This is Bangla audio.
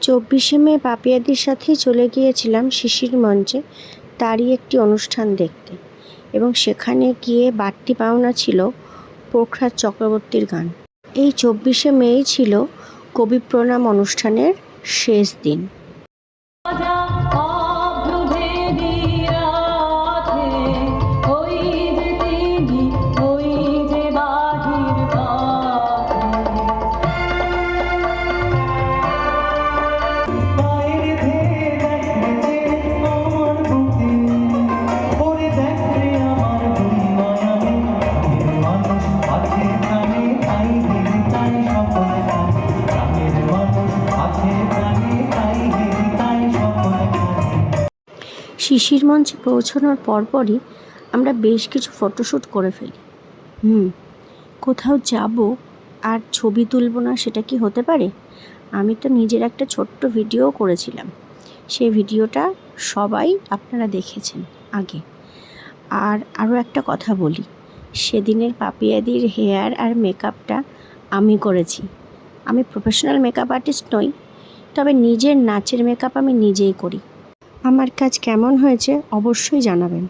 24শে মে পাপিয়াদির সাথেই চলে গিয়েছিলাম শিশির মঞ্চে তারই একটি অনুষ্ঠান দেখতে, এবং সেখানে গিয়ে বাড়তি পাওনা ছিল প্রখর চক্রবর্তীর গান। এই 24শে মেই ছিল কবি প্রণাম অনুষ্ঠানের শেষ দিন। শিশির মঞ্চে পৌঁছানোর পরপরই আমরা বেশ কিছু ফটোশ্যুট করে ফেলি। কোথাও যাব আর ছবি তুলব না, সেটা কি হতে পারে? আমি তো নিজের একটা ছোট্ট ভিডিও করেছিলাম, সেই ভিডিওটা সবাই আপনারা দেখেছেন আগে। আর আরও একটা কথা বলি, সেদিনের পাপিয়াদির হেয়ার আর মেকআপটা আমি করেছি। আমি প্রফেশনাল মেকআপ আর্টিস্ট নই, তবে নিজের নাচের মেকআপ আমি নিজেই করি। আমার কাজ কেমন হয়েছে অবশ্যই জানাবেন।